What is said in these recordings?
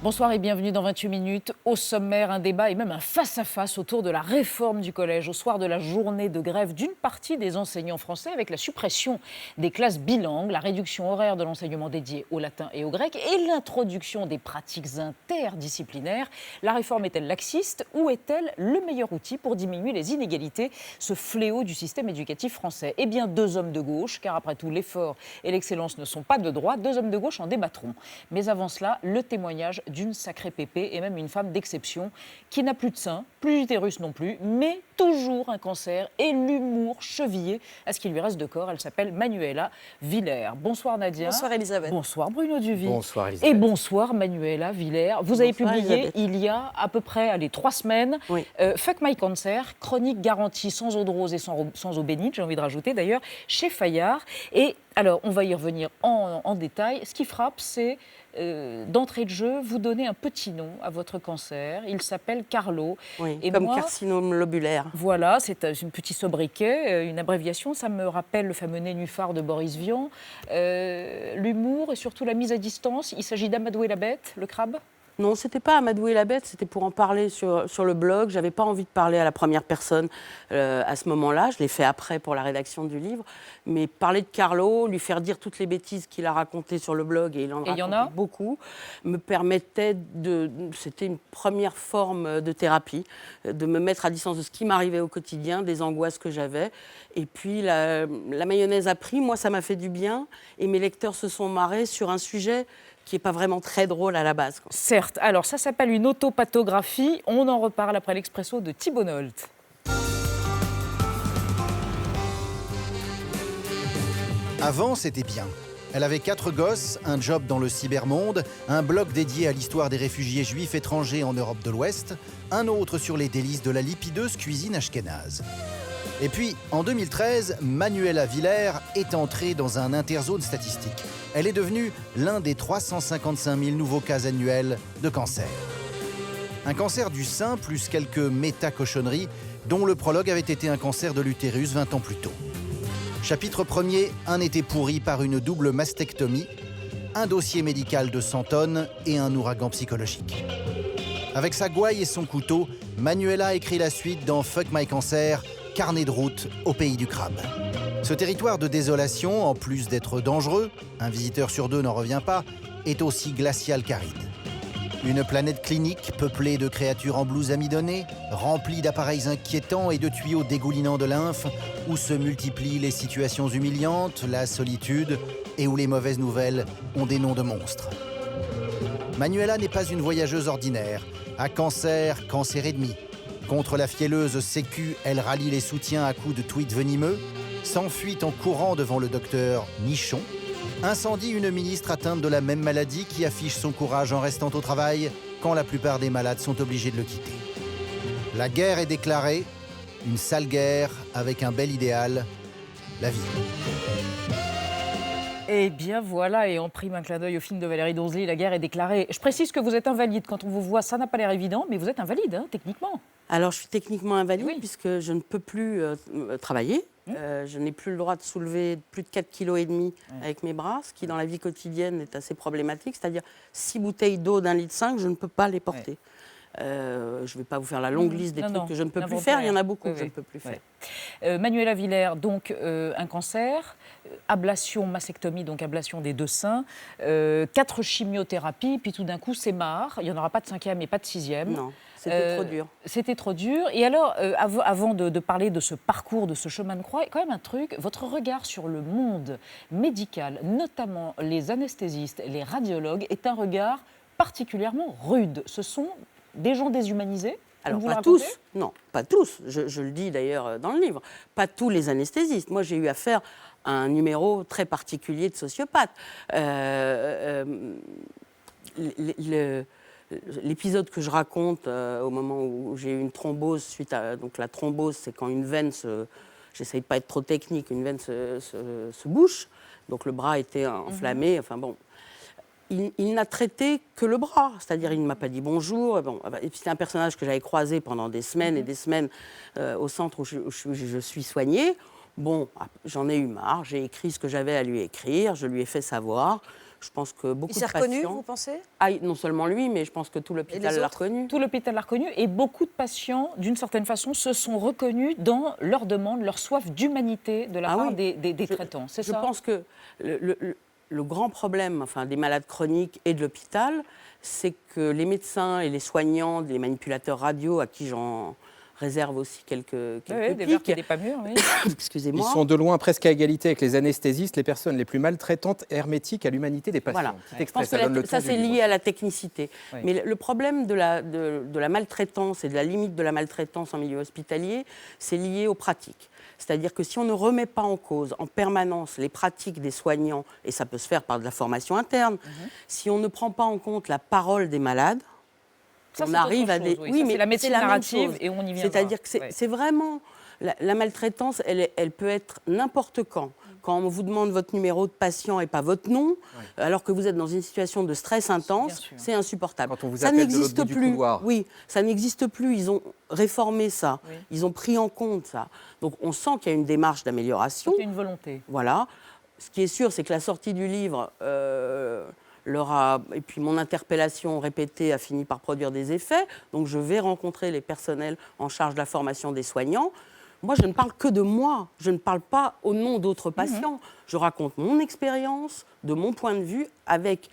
Bonsoir et bienvenue dans 28 minutes. Au sommaire, un débat et même un face-à-face autour de la réforme du collège au soir de la journée de grève d'une partie des enseignants français avec la suppression des classes bilingues, la réduction horaire de l'enseignement dédié au latin et au grec et l'introduction des pratiques interdisciplinaires. La réforme est-elle laxiste ou est-elle le meilleur outil pour diminuer les inégalités, ce fléau du système éducatif français? Eh bien, deux hommes de gauche, car après tout, l'effort et l'excellence ne sont pas de droite, deux hommes de gauche en débattront. Mais avant cela, le témoignage d'une sacrée pépée et même une femme d'exception qui n'a plus de sein, plus d'utérus non plus, mais toujours un cancer et l'humour chevillé à ce qui lui reste de corps. Elle s'appelle Manuela Villers. Bonsoir Nadia. Bonsoir Elisabeth. Bonsoir Bruno Duvis. Bonsoir Elisabeth. Et bonsoir Manuela Villers. Vous avez publié Elisabeth. il y a à peu près 3 semaines Oui. Fuck My Cancer, chronique garantie sans eau de rose et sans eau bénite, j'ai envie de rajouter d'ailleurs, chez Fayard. Et alors, on va y revenir en détail. Ce qui frappe, c'est d'entrée de jeu, vous donnez un petit nom à votre cancer. Il s'appelle Carlo. Oui, Et comme moi, carcinome lobulaire. voilà, c'est un petit sobriquet, une abréviation. Ça me rappelle le fameux nénuphar de Boris Vian. L'humour et surtout la mise à distance. Il s'agit d'Amadou et la Bête, le crabe. Non, c'était pas Amadou et la Bête, c'était pour en parler sur le blog. J'avais pas envie de parler à la première personne à ce moment-là. Je l'ai fait après pour la rédaction du livre. Mais parler de Carlo, lui faire dire toutes les bêtises qu'il a racontées sur le blog, et il en raconte beaucoup, me permettait c'était une première forme de thérapie, de me mettre à distance de ce qui m'arrivait au quotidien, des angoisses que j'avais. Et puis la mayonnaise a pris, moi ça m'a fait du bien, et mes lecteurs se sont marrés sur un sujet qui n'est pas vraiment très drôle à la base, quoi. Certes. Alors, ça s'appelle une autopathographie. On en reparle après l'expresso de Thibault Nolte. Avant, c'était bien. Elle avait 4 gosses, un job dans le cybermonde, un blog dédié à l'histoire des réfugiés juifs étrangers en Europe de l'Ouest, un autre sur les délices de la lipideuse cuisine ashkénaze. Et puis, en 2013, Manuela Villers est entrée dans un interzone statistique. Elle est devenue l'un des 355 000 nouveaux cas annuels de cancer. Un cancer du sein plus quelques méta-cochonneries, dont le prologue avait été un cancer de l'utérus 20 ans plus tôt. Chapitre 1er, un été pourri par une double mastectomie, un dossier médical de 100 tonnes et un ouragan psychologique. Avec sa gouaille et son couteau, Manuela écrit la suite dans Fuck My Cancer, carnet de route au pays du crabe. Ce territoire de désolation, en plus d'être dangereux, un visiteur sur 2 n'en revient pas, est aussi glacial qu'aride. Une planète clinique peuplée de créatures en blouse amidonnée, remplie d'appareils inquiétants et de tuyaux dégoulinants de lymphe, où se multiplient les situations humiliantes, la solitude, et où les mauvaises nouvelles ont des noms de monstres. Manuela n'est pas une voyageuse ordinaire. À cancer, cancer et demi. Contre la fielleuse Sécu, elle rallie les soutiens à coups de tweets venimeux, s'enfuit en courant devant le docteur Nichon, incendie une ministre atteinte de la même maladie qui affiche son courage en restant au travail quand la plupart des malades sont obligés de le quitter. La guerre est déclarée, une sale guerre avec un bel idéal, la vie. Eh bien voilà, et en prime un clin d'œil au film de Valérie Donzelli, La guerre est déclarée. Je précise que vous êtes invalide. Quand on vous voit, ça n'a pas l'air évident, mais vous êtes invalide, hein, techniquement. Alors je suis techniquement invalide, Oui. puisque je ne peux plus travailler. Je n'ai plus le droit de soulever plus de 4,5 kg avec mes bras, ce qui dans la vie quotidienne est assez problématique. C'est-à-dire 6 bouteilles d'eau d'1,5 litre, je ne peux pas les porter. Je ne vais pas vous faire la longue liste des trucs que je ne peux plus faire. Il y en a beaucoup que je ne peux plus faire. Manuela Villers, donc un cancer, ablation, mastectomie, donc ablation des 2 seins, 4 chimiothérapies, puis tout d'un coup c'est marre. Il n'y en aura pas de 5e et pas de 6e. Non, c'était trop dur. C'était trop dur. Et alors, avant de parler de ce parcours, de ce chemin de croix, quand même un truc, votre regard sur le monde médical, notamment les anesthésistes, les radiologues, est un regard particulièrement rude. Ce sont des gens déshumanisés. Alors, vous pas le tous, racontez non, pas tous. Je le dis d'ailleurs dans le livre. Pas tous les anesthésistes. Moi, j'ai eu affaire à un numéro très particulier de sociopathe. L'épisode que je raconte au moment où j'ai eu une thrombose suite à... Donc la thrombose, c'est quand une veine se... J'essaye de pas être trop technique, une veine se bouche. Donc le bras était enflammé, enfin bon... Il n'a traité que le bras, c'est-à-dire il ne m'a pas dit bonjour. Et puis c'est un personnage que j'avais croisé pendant des semaines et des semaines au centre où je suis soignée. Bon, j'en ai eu marre, j'ai écrit ce que j'avais à lui écrire, je lui ai fait savoir. Je pense que beaucoup Il de s'est patients... reconnu, vous pensez? Non seulement lui, mais je pense que tout l'hôpital l'a reconnu. Tout l'hôpital l'a reconnu et beaucoup de patients, d'une certaine façon, se sont reconnus dans leur demande, leur soif d'humanité de la part des traitants. C'est ça? Je pense que le grand problème des malades chroniques et de l'hôpital, c'est que les médecins et les soignants, les manipulateurs radio, à qui j'en réserve aussi quelques des pics. verres qui n'est pas mûr, oui. Excusez-moi. Ils sont de loin presque à égalité avec les anesthésistes, les personnes les plus maltraitantes et hermétiques à l'humanité des patients. Voilà. Petit Je pense extrait, ça donne le que ton ça du c'est livre. lié à la technicité. Oui. Mais le problème de la maltraitance et de la limite de la maltraitance en milieu hospitalier, c'est lié aux pratiques. C'est-à-dire que si on ne remet pas en cause en permanence les pratiques des soignants, et ça peut se faire par de la formation interne, si on ne prend pas en compte la parole des malades, Ça, on c'est arrive autre à des... chose, oui. Ça, c'est la médecine c'est même narrative chose. et on y viendra. C'est-à-dire que c'est vraiment... La maltraitance, elle peut être n'importe quand. Quand on vous demande votre numéro de patient et pas votre nom, alors que vous êtes dans une situation de stress intense, c'est insupportable. Quand on vous ça appelle de n'existe l'autre bout du plus. couloir. Oui, ça n'existe plus. Ils ont réformé ça. Oui. Ils ont pris en compte ça. Donc on sent qu'il y a une démarche d'amélioration. C'est une volonté. Voilà. Ce qui est sûr, c'est que la sortie du livre et puis mon interpellation répétée a fini par produire des effets. Donc je vais rencontrer les personnels en charge de la formation des soignants. Moi, je ne parle que de moi. Je ne parle pas au nom d'autres patients. Je raconte mon expérience, de mon point de vue, avec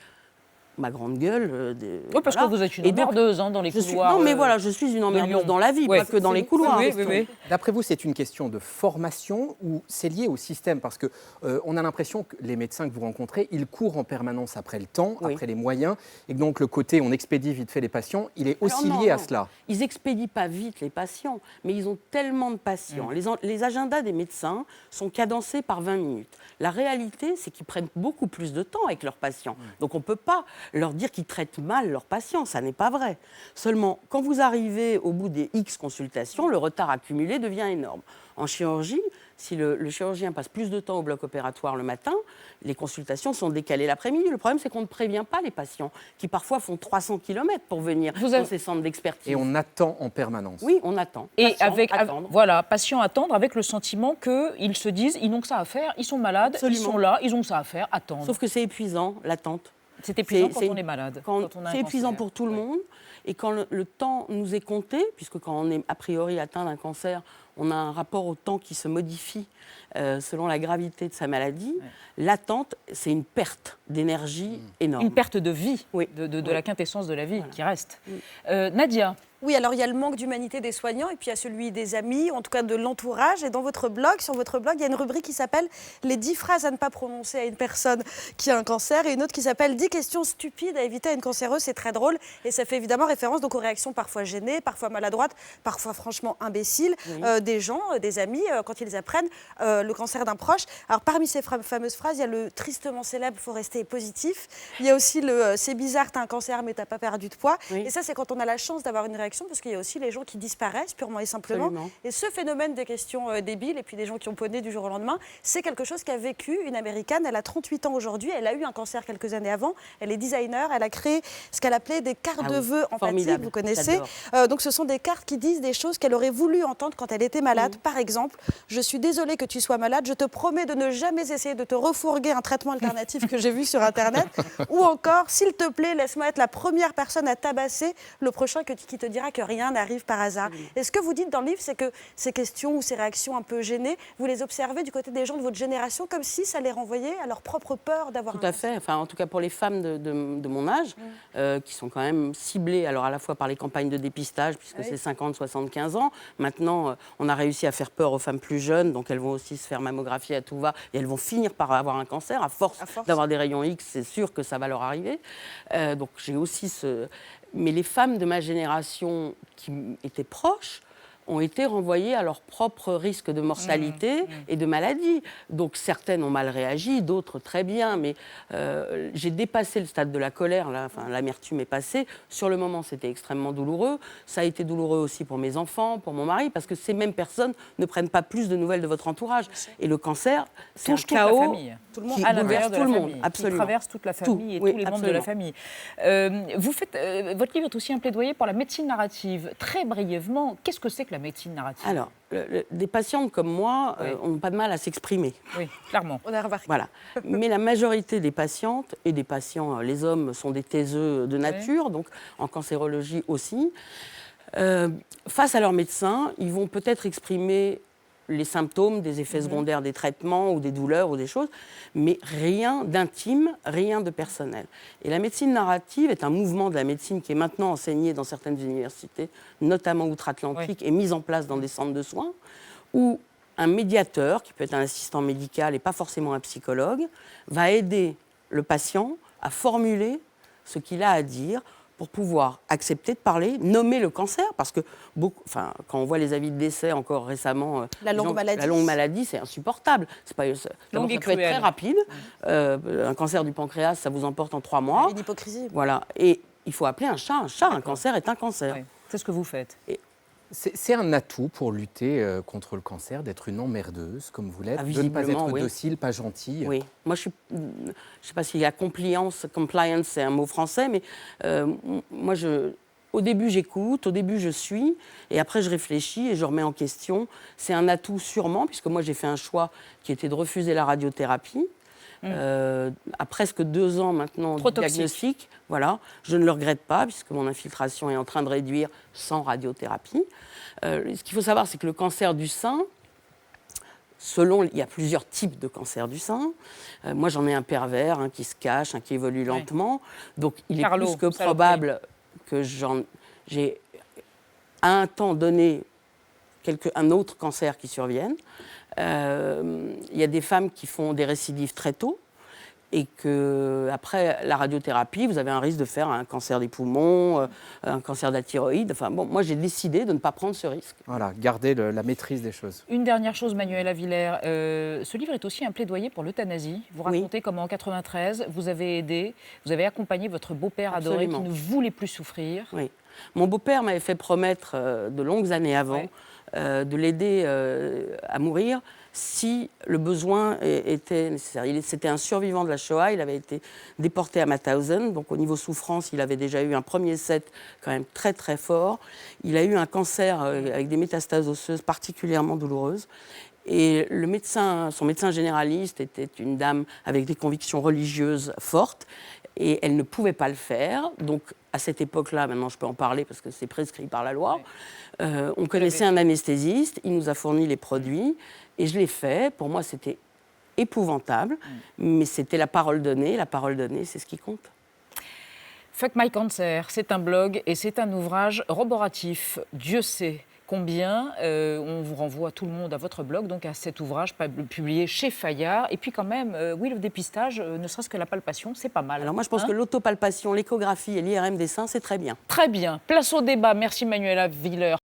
ma grande gueule. Oui, parce que vous êtes une emmerdeuse dans les couloirs. Non, mais voilà, je suis une emmerdeuse dans la vie, pas que dans les couloirs. Oui. D'après vous, c'est une question de formation ou c'est lié au système? Parce qu'on a l'impression que les médecins que vous rencontrez, ils courent en permanence après le temps, après les moyens, et que donc le côté on expédie vite fait les patients, il est aussi lié à cela. Ils expédient pas vite les patients, mais ils ont tellement de patients. Les agendas des médecins sont cadencés par 20 minutes. La réalité, c'est qu'ils prennent beaucoup plus de temps avec leurs patients. Donc on ne peut pas leur dire qu'ils traitent mal leurs patients, ça n'est pas vrai. Seulement, quand vous arrivez au bout des X consultations, le retard accumulé devient énorme. En chirurgie, si le chirurgien passe plus de temps au bloc opératoire le matin, les consultations sont décalées l'après-midi. Le problème, c'est qu'on ne prévient pas les patients, qui parfois font 300 km pour venir dans ces centres d'expertise. Et on attend en permanence. Oui, on attend. Et patients attendre avec le sentiment qu'ils se disent, ils n'ont que ça à faire, ils sont malades, Absolument. ils sont là, ils ont que ça à faire, attendre. Sauf que c'est épuisant, l'attente. C'est épuisant quand on est malade. C'est épuisant pour tout le monde. Et quand le temps nous est compté, puisque quand on est a priori atteint d'un cancer, on a un rapport au temps qui se modifie selon la gravité de sa maladie, l'attente, c'est une perte d'énergie énorme. Une perte de vie, de la quintessence de la vie qui reste. Nadia. Oui, alors il y a le manque d'humanité des soignants et puis il y a celui des amis, en tout cas de l'entourage. Et dans votre blog, sur votre blog, il y a une rubrique qui s'appelle « Les 10 phrases à ne pas prononcer à une personne qui a un cancer » et une autre qui s'appelle « 10 questions stupides à éviter à une cancéreuse ». C'est très drôle et ça fait évidemment référence donc aux réactions parfois gênées, parfois maladroites, parfois franchement imbéciles des gens, des amis, quand ils apprennent le cancer d'un proche. Alors parmi ces fameuses phrases, il y a le tristement célèbre « Faut rester positif ». Il y a aussi le « C'est bizarre, t'as un cancer mais t'as pas perdu de poids ». Et ça, c'est quand on a la chance d'avoir une réaction, parce qu'il y a aussi les gens qui disparaissent purement et simplement. Absolument. Et ce phénomène des questions débiles et puis des gens qui ont poney du jour au lendemain, c'est quelque chose qu'a vécu une Américaine. Elle a 38 ans aujourd'hui, elle a eu un cancer quelques années avant, elle est designer, elle a créé ce qu'elle appelait des cartes de vœux empathiques, vous connaissez. Donc ce sont des cartes qui disent des choses qu'elle aurait voulu entendre quand elle était malade. Par exemple, je suis désolée que tu sois malade, je te promets de ne jamais essayer de te refourguer un traitement alternatif que j'ai vu sur Internet. Ou encore, s'il te plaît, laisse-moi être la première personne à tabasser le prochain qui te dira que rien n'arrive par hasard. Et ce que vous dites dans le livre, c'est que ces questions ou ces réactions un peu gênées, vous les observez du côté des gens de votre génération comme si ça les renvoyait à leur propre peur d'avoir un cancer. Tout à fait. Enfin, en tout cas pour les femmes de mon âge, qui sont quand même ciblées, alors à la fois par les campagnes de dépistage, puisque c'est 50-75 ans. Maintenant, on a réussi à faire peur aux femmes plus jeunes, donc elles vont aussi se faire mammographier à tout va, et elles vont finir par avoir un cancer. À force d'avoir des rayons X, c'est sûr que ça va leur arriver. Donc j'ai aussi Mais les femmes de ma génération qui étaient proches ont été renvoyées à leur propre risque de mortalité et de maladie. Donc certaines ont mal réagi, d'autres très bien, mais j'ai dépassé le stade de la colère, l'amertume est passée. Sur le moment, c'était extrêmement douloureux. Ça a été douloureux aussi pour mes enfants, pour mon mari, parce que ces mêmes personnes ne prennent pas plus de nouvelles de votre entourage. Et le cancer, c'est un chaos tout le monde qui à l'intérieur bouleverse de tout la le famille, monde, absolument. qui traverse toute la famille et tous les membres de la famille. Vous faites, votre livre est aussi un plaidoyer pour la médecine narrative. Très brièvement, qu'est-ce que c'est que la la médecine narrative? Alors, des patientes comme moi n'ont pas de mal à s'exprimer. Oui, clairement. On a remarqué. Voilà. Mais la majorité des patientes et des patients, les hommes sont des taiseux de nature, donc en cancérologie aussi. Face à leur médecin, ils vont peut-être exprimer les symptômes, des effets secondaires des traitements ou des douleurs ou des choses, mais rien d'intime, rien de personnel. Et la médecine narrative est un mouvement de la médecine qui est maintenant enseigné dans certaines universités, notamment outre-Atlantique, et mis en place dans des centres de soins, où un médiateur, qui peut être un assistant médical et pas forcément un psychologue, va aider le patient à formuler ce qu'il a à dire pour pouvoir accepter de parler, nommer le cancer, parce que quand on voit les avis de décès encore récemment, La longue maladie, c'est insupportable. Ça peut être très rapide. Un cancer du pancréas, ça vous emporte en 3 mois. Une hypocrisie. Voilà. Et il faut appeler un chat un chat. Un cancer est un cancer. Oui. C'est ce que vous faites. C'est un atout pour lutter contre le cancer, d'être une emmerdeuse, comme vous l'êtes, de ne pas être docile, pas gentille. Oui. Moi, je ne sais pas si la compliance, c'est un mot français, mais moi, au début, j'écoute, au début, je suis, et après, je réfléchis et je remets en question. C'est un atout sûrement, puisque moi, j'ai fait un choix qui était de refuser la radiothérapie. À presque 2 ans maintenant de diagnostic, voilà, je ne le regrette pas puisque mon infiltration est en train de réduire sans radiothérapie. Ce qu'il faut savoir, c'est que le cancer du sein, il y a plusieurs types de cancer du sein. Moi, j'en ai un pervers, un qui se cache, un qui évolue lentement. Donc, il est plus que probable que j'ai à un temps donné un autre cancer qui survienne. Il y a des femmes qui font des récidives très tôt et qu'après la radiothérapie, vous avez un risque de faire un cancer des poumons, un cancer de la thyroïde. Enfin, bon, moi, j'ai décidé de ne pas prendre ce risque. Voilà, garder la maîtrise des choses. Une dernière chose, Manuela Villers. Ce livre est aussi un plaidoyer pour l'euthanasie. Vous racontez comment en 1993, vous avez accompagné votre beau-père adoré qui ne voulait plus souffrir. Oui. Mon beau-père m'avait fait promettre de longues années avant de l'aider à mourir si le besoin était nécessaire. C'était un survivant de la Shoah, il avait été déporté à Mauthausen, donc au niveau souffrance, il avait déjà eu un premier set quand même très très fort. Il a eu un cancer avec des métastases osseuses particulièrement douloureuses. Et son médecin généraliste était une dame avec des convictions religieuses fortes et elle ne pouvait pas le faire. Donc, à cette époque-là, maintenant je peux en parler parce que c'est prescrit par la loi, on connaissait un anesthésiste, il nous a fourni les produits et je l'ai fait. Pour moi, c'était épouvantable, mais c'était la parole donnée. La parole donnée, c'est ce qui compte. Fuck My Cancer, c'est un blog et c'est un ouvrage roboratif. Dieu sait combien. On vous renvoie tout le monde à votre blog, donc à cet ouvrage publié chez Fayard. Et puis quand même, oui, le dépistage, ne serait-ce que la palpation, c'est pas mal. Alors moi, je pense que l'autopalpation, l'échographie et l'IRM des seins, c'est très bien. Très bien. Place au débat. Merci Manuela Villers.